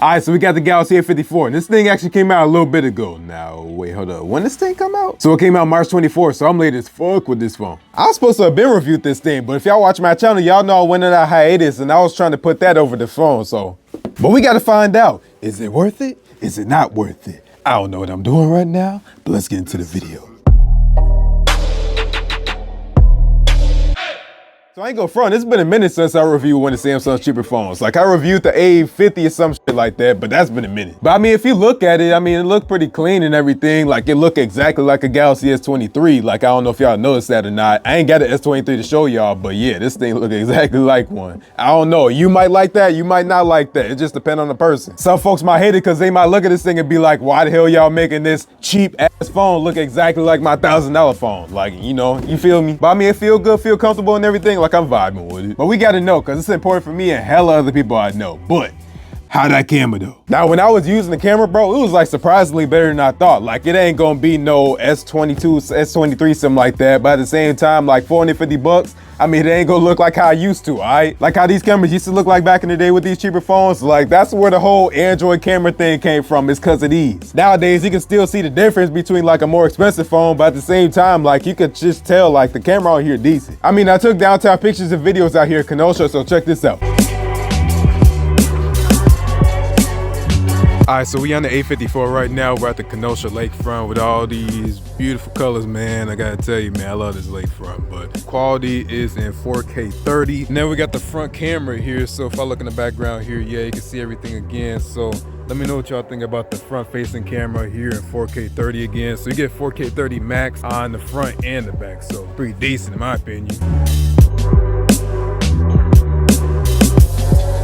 All right, so we got the Galaxy A54. This thing actually came out a little bit ago. Now, wait, hold up. When did this thing come out? So it came out March 24th, so I'm late as fuck with this phone. I was supposed to have been reviewed this thing, but if y'all watch my channel, y'all know I went on a hiatus and I was trying to put that over the phone, so. But we gotta find out, is it worth it? Is it not worth it? I don't know what I'm doing right now, but let's get into the video. So I ain't gonna front, it's been a minute since I reviewed one of Samsung's cheaper phones. Like I reviewed the A50 or some shit like that, but that's been a minute. But I mean, if you look at it, I mean, it looked pretty clean and everything. Like it looked exactly like a Galaxy S23. Like I don't know if y'all noticed that or not. I ain't got an S23 to show y'all, but yeah, this thing look exactly like one. I don't know, you might like that, you might not like that. It just depends on the person. Some folks might hate it because they might look at this thing and be like, why the hell y'all making this cheap ass phone look exactly like my $1,000 phone? Like, you know, you feel me? But I mean, it feel good, feel comfortable and everything. Like I'm vibing with it. But we gotta know, cause it's important for me and hella other people I know. But how that camera though? Now, when I was using the camera, bro, it was like surprisingly better than I thought. Like it ain't gonna be no S22, S23, something like that. But at the same time, like 450 bucks, I mean, it ain't gonna look like how I used to, all right? Like how these cameras used to look like back in the day with these cheaper phones. Like that's where the whole Android camera thing came from, is cause of these. Nowadays, you can still see the difference between like a more expensive phone, but at the same time, like you could just tell like the camera on here decent. I mean, I took downtown pictures and videos out here in Kenosha, so check this out. All right, so we on the A54 right now. We're at the Kenosha lakefront with all these beautiful colors, man. I gotta tell you, man, I love this lakefront, but quality is in 4K 30. And then we got the front camera here. So if I look in the background here, yeah, you can see everything again. So let me know what y'all think about the front facing camera here in 4K 30 again. So you get 4K 30 max on the front and the back. So pretty decent in my opinion.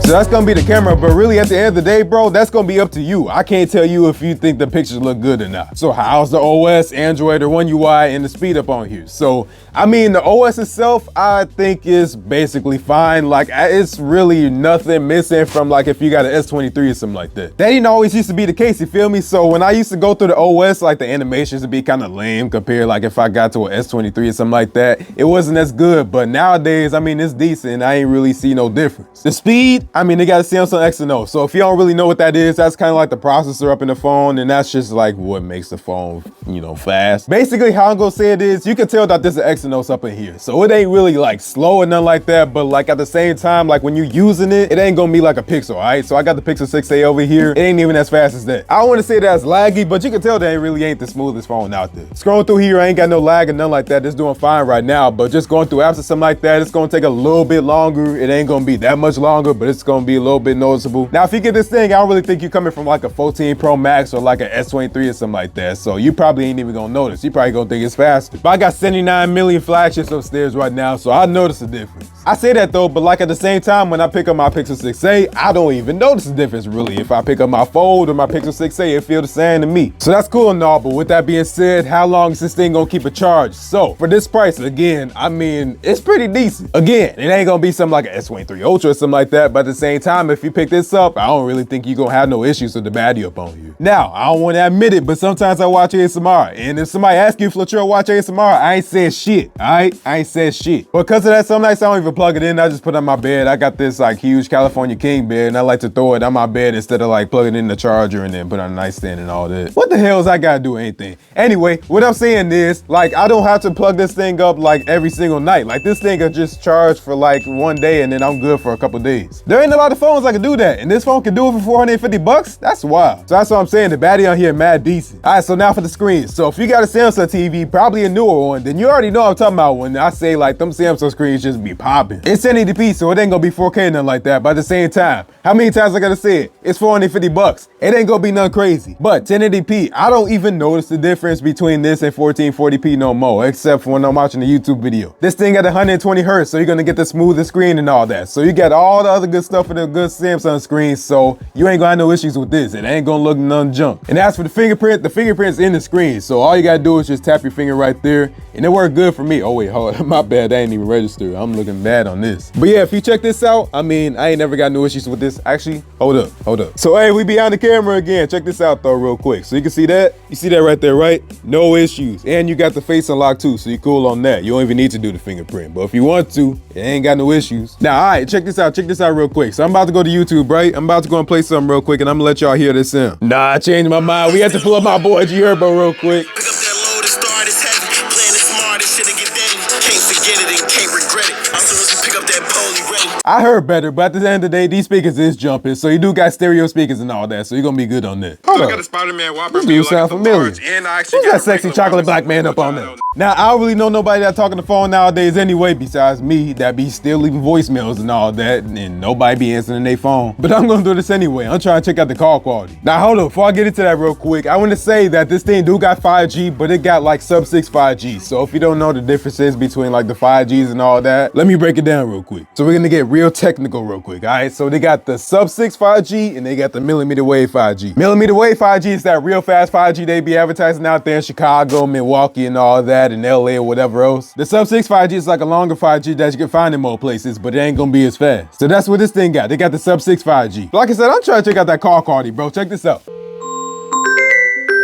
So that's gonna be the camera, but really at the end of the day, bro, that's gonna be up to you. I can't tell you if you think the pictures look good or not. So how's the OS, Android, or One UI and the speed up on here? So, I mean, the OS itself, I think is basically fine. Like it's really nothing missing from like if you got an S23 or something like that. That didn't always used to be the case, you feel me? So when I used to go through the OS, like the animations would be kind of lame compared like if I got to an S23 or something like that. It wasn't as good, but nowadays, I mean, it's decent. I ain't really see no difference. The speed, I mean, they got a Samsung Exynos. So if you don't really know what that is, that's kind of like the processor up in the phone, and that's just like what makes the phone, you know, fast. Basically, how I'm gonna say it is, you can tell that there's an Exynos up in here. So it ain't really like slow or nothing like that, but like at the same time, like when you're using it, it ain't gonna be like a Pixel, all right? So I got the Pixel 6a over here. It ain't even as fast as that. I don't wanna say that's laggy, but you can tell that it really ain't the smoothest phone out there. Scrolling through here, I ain't got no lag or nothing like that. It's doing fine right now, but just going through apps or something like that, it's gonna take a little bit longer. It ain't gonna be that much longer, but it's gonna be a little bit noticeable. Now, if you get this thing, I don't really think you're coming from like a 14 Pro Max or like an S23 or something like that. So you probably ain't even gonna notice. You probably gonna think it's faster. But I got 79 million flagships upstairs right now, so I notice the difference. I say that though, but like at the same time, when I pick up my Pixel 6a, I don't even notice the difference really. If I pick up my Fold or my Pixel 6a, it feels the same to me. So that's cool and all, but with that being said, how long is this thing gonna keep a charge? So for this price, again, I mean, it's pretty decent. Again, it ain't gonna be something like an S23 Ultra or something like that, but at the same time, if you pick this up, I don't really think you're gonna have no issues with the battery up on you. Now, I don't wanna admit it, but sometimes I watch ASMR, and if somebody asks you if Latrell watch ASMR, I ain't said shit, all right? I ain't said shit. Because of that, some nights I don't even plug it in, I just put it on my bed. I got this like huge California King bed, and I like to throw it on my bed instead of like plugging in the charger and then put it on a nightstand and all that. What the hell is I gotta do anything? Anyway, what I'm saying is, like, I don't have to plug this thing up like every single night. Like this thing can just charge for like one day and then I'm good for a couple days. There ain't a lot of phones that can do that, and this phone can do it for 450 bucks? That's wild. So that's what I'm saying, the battery on here mad decent. All right, so now for the screen. So if you got a Samsung TV, probably a newer one, then you already know what I'm talking about when I say like them Samsung screens just be popping. It's 1080p, so it ain't gonna be 4K nothing like that, but at the same time, how many times I gotta say it? It's 450 bucks. It ain't gonna be nothing crazy. But 1080p, I don't even notice the difference between this and 1440p no more, except for when I'm watching a YouTube video. This thing got 120 hertz, so you're gonna get the smoothest screen and all that. So you got all the other good stuff in a good Samsung screen, so you ain't gonna have no issues with this. It ain't gonna look none junk. And as for the fingerprint's in the screen, so all you gotta do is just tap your finger right there, and it worked good for me. Oh wait, hold on, my bad, that ain't even registered. I'm looking bad on this. But yeah, if you check this out, I mean, I ain't never got no issues with this. Actually, hold up. So hey, we behind the camera again. Check this out though real quick. So you can see that? You see that right there, right? No issues. And you got the face unlock too, so you're cool on that. You don't even need to do the fingerprint, but if you want to, it ain't got no issues. Now, all right, check this out real quick. quick. So I'm about to go to YouTube, right? I'm about to go and play something real quick, and I'm gonna let y'all hear this sound. Nah, I changed my mind. We had to pull up my boy G-Herbo real quick. Pick up that load and start is heavy. Playing it smart, this shit and get deadly. Can't forget it and can't regret it. As soon as you pick up that pole, you ready. I heard better, but at the end of the day, these speakers is jumping, so you do got stereo speakers and all that, so you're gonna be good on that. Hold up. I got a Spider-Man Whopper. This dude sound familiar. And I actually Who's that sexy chocolate black man up on there? Now, I don't really know nobody that talking the phone nowadays anyway, besides me, that be still leaving voicemails and all that, and nobody be answering their phone. But I'm gonna do this anyway. I'm trying to check out the call quality. Now, hold up, before I get into that real quick, I want to say that this thing do got 5G, but it got like sub-6 5G. So if you don't know the differences between like the 5Gs and all that, let me break it down real quick. So we're gonna get real technical real quick, all right? So they got the sub-6 5G and they got the millimeter wave 5G. Millimeter wave 5G is that real fast 5G they be advertising out there in Chicago, Milwaukee, and all that, and LA or whatever else. The sub-6 5G is like a longer 5G that you can find in more places, but it ain't gonna be as fast. So that's what this thing got. They got the sub-6 5G. Like I said, I'm trying to check out that call quality, bro. Check this out.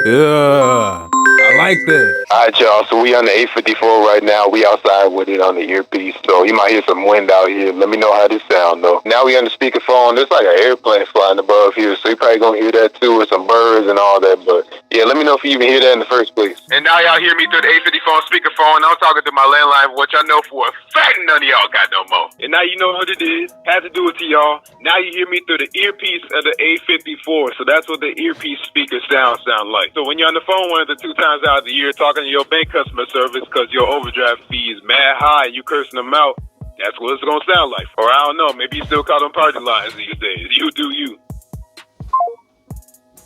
Yeah. I like that. All right, y'all. So we on the A54 right now. We outside with it on the earpiece. So you might hear some wind out here. Let me know how this sound, though. Now we on the speakerphone. There's like an airplane flying above here. So you probably gonna hear that too, with some birds and all that. But yeah, let me know if you even hear that in the first place. And now y'all hear me through the A54 speakerphone. I'm talking to my landline, which I know for a fact none of y'all got no more. And now you know what it is. Had to do it to y'all. Now you hear me through the earpiece of the A54. So that's what the earpiece speaker sound like. So when you're on the phone one of the 2 times out of the year talking to your bank customer service because your overdraft fee is mad high and you cursing them out, that's what it's gonna sound like. Or I don't know, maybe you still call them party lines these days. You do you.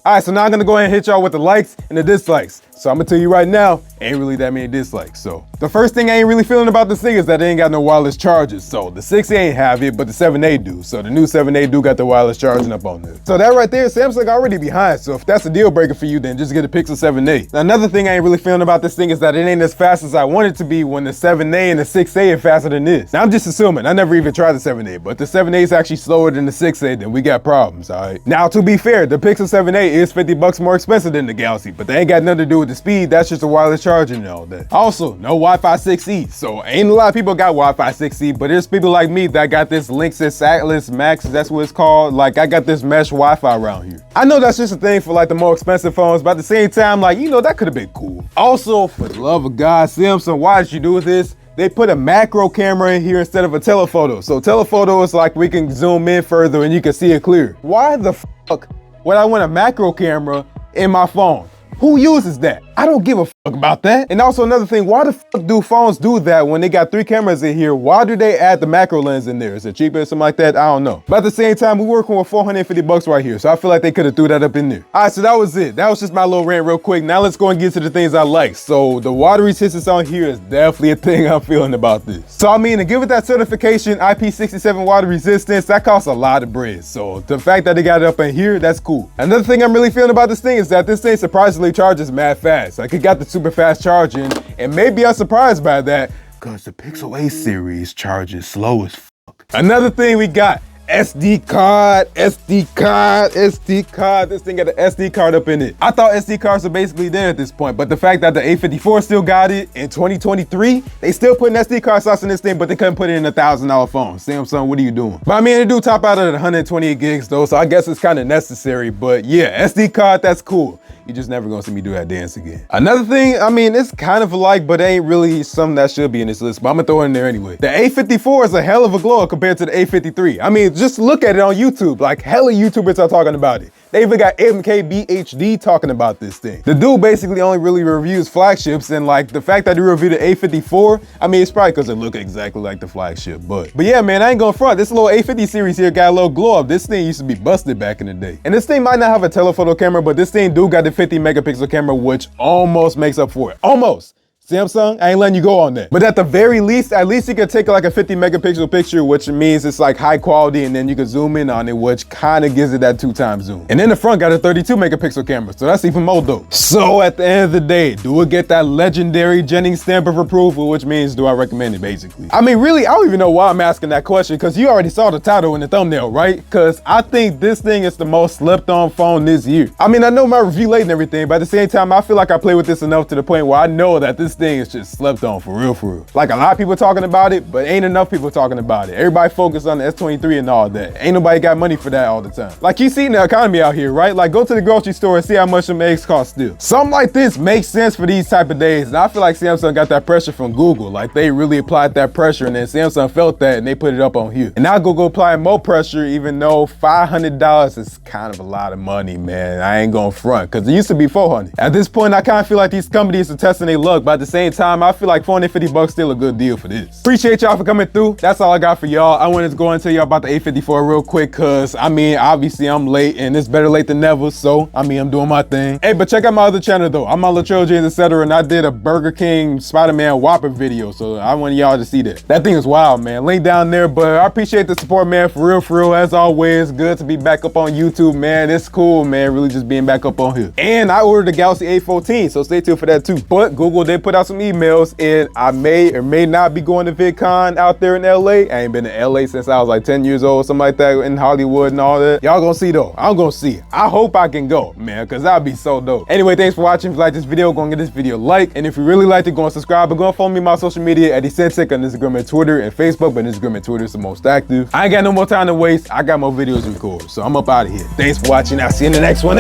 All right, so now I'm gonna go ahead and hit y'all with the likes and the dislikes. So I'm gonna tell you right now, ain't really that many dislikes. So the first thing I ain't really feeling about this thing is that it ain't got no wireless chargers. So the 6A ain't have it, but the 7A do. So the new 7A do got the wireless charging up on there. So that right there, Samsung already behind. So if that's a deal breaker for you, then just get a Pixel 7A. Now, another thing I ain't really feeling about this thing is that it ain't as fast as I want it to be when the 7A and the 6A are faster than this. Now I'm just assuming, I never even tried the 7A, but the 7A is actually slower than the 6A, then we got problems, all right? Now, to be fair, the Pixel 7A is $50 more expensive than the Galaxy, but they ain't got nothing to do with the speed. That's just the wireless charging and all that. Also, no Wi-Fi 6E. So ain't a lot of people got Wi-Fi 6E, but there's people like me that got this Linksys Atlas Max, that's what it's called. Like, I got this mesh Wi-Fi around here. I know that's just a thing for like the more expensive phones, but at the same time, like, you know, that could have been cool. Also, for the love of God, Samsung, why did you do this? They put a macro camera in here instead of a telephoto. So telephoto is like we can zoom in further and you can see it clear. Why the fuck would I want a macro camera in my phone? Who uses that? I don't give a fuck about that. And also another thing, why the fuck do phones do that when they got 3 cameras in here? Why do they add the macro lens in there? Is it cheaper or something like that? I don't know. But at the same time, we're working with $450 right here. So I feel like they could have threw that up in there. All right, so that was it. That was just my little rant real quick. Now let's go and get to the things I like. So the water resistance on here is definitely a thing I'm feeling about this. So I mean, to give it that certification, IP67 water resistance, that costs a lot of bread. So the fact that they got it up in here, that's cool. Another thing I'm really feeling about this thing is that this thing surprisingly charges mad fast. Like, it got the super fast charging, and maybe I'm surprised by that because the Pixel A series charges slow as fuck. Another thing we got, SD card. This thing got an SD card up in it. I thought SD cards are basically there at this point, but the fact that the A54 still got it in 2023, they still putting SD card slots in this thing, but they couldn't put it in a $1,000 phone. Samsung, what are you doing? But I mean, it do top out at 128 gigs though, so I guess it's kind of necessary, but yeah, SD card, that's cool. You just never gonna see me do that dance again. Another thing, I mean, it's kind of alike, but it ain't really something that should be in this list, but I'm gonna throw it in there anyway. The A54 is a hell of a glow compared to the A53. I mean, just look at it on YouTube. Like, hella YouTubers are talking about it. They even got MKBHD talking about this thing. The dude basically only really reviews flagships, and like the fact that he reviewed the A54, I mean, it's probably because it look exactly like the flagship, but yeah, man, I ain't gonna front. This little A50 series here got a little glow up. This thing used to be busted back in the day. And this thing might not have a telephoto camera, but this thing do got the 50 megapixel camera, which almost makes up for it. Almost. Samsung, I ain't letting you go on that. But at the very least, at least you can take like a 50 megapixel picture, which means it's like high quality, and then you can zoom in on it, which kind of gives it that 2x zoom. And then the front got a 32 megapixel camera, so that's even more dope. So at the end of the day, do it get that legendary Jennings stamp of approval, which means do I recommend it basically? I mean, really, I don't even know why I'm asking that question, because you already saw the title in the thumbnail, right? Because I think this thing is the most slept on phone this year. I mean, I know my review late and everything, but at the same time, I feel like I play with this enough to the point where I know that this thing is just slept on for real, for real. Like a lot of people talking about it, but ain't enough people talking about it. Everybody focused on the S23 and all that. Ain't nobody got money for that all the time. Like you see the economy out here, right? Like go to the grocery store and see how much some eggs cost still. Something like this makes sense for these type of days. And I feel like Samsung got that pressure from Google. Like they really applied that pressure and then Samsung felt that and they put it up on here. And now Google applying more pressure, even though $500 is kind of a lot of money, man. I ain't gonna front, cause it used to be $400. At this point, I kind of feel like these companies are testing their luck, but at the same time, I feel like $450 still a good deal for this. Appreciate y'all for coming through. That's all I got for y'all. I wanted to go and tell y'all about the A54 real quick, cause I mean, obviously I'm late and it's better late than never. So I mean, I'm doing my thing. Hey, but check out my other channel though. I'm on Latrell, Jennings, etc. And I did a Burger King Spider-Man Whopper video. So I want y'all to see that. That thing is wild, man. Link down there, but I appreciate the support, man. For real, as always. Good to be back up on YouTube, man. It's cool, man. Really just being back up on here. And I ordered the Galaxy A14, so stay tuned for that too. But Google did put out some emails and I may or may not be going to VidCon out there in LA. I ain't been to LA since I was like 10 years old, something like that, in Hollywood and all that. Y'all gonna see though. I'm gonna see. I hope I can go, man, cause that'd be so dope. Anyway, thanks for watching. If you like this video, go and give this video a like. And if you really liked it, go and subscribe and go and follow me on my social media at Eccentric on Instagram and Twitter and Facebook, but Instagram and Twitter is the most active. I ain't got no more time to waste. I got more videos to record, so I'm up out of here. Thanks for watching. I'll see you in the next one.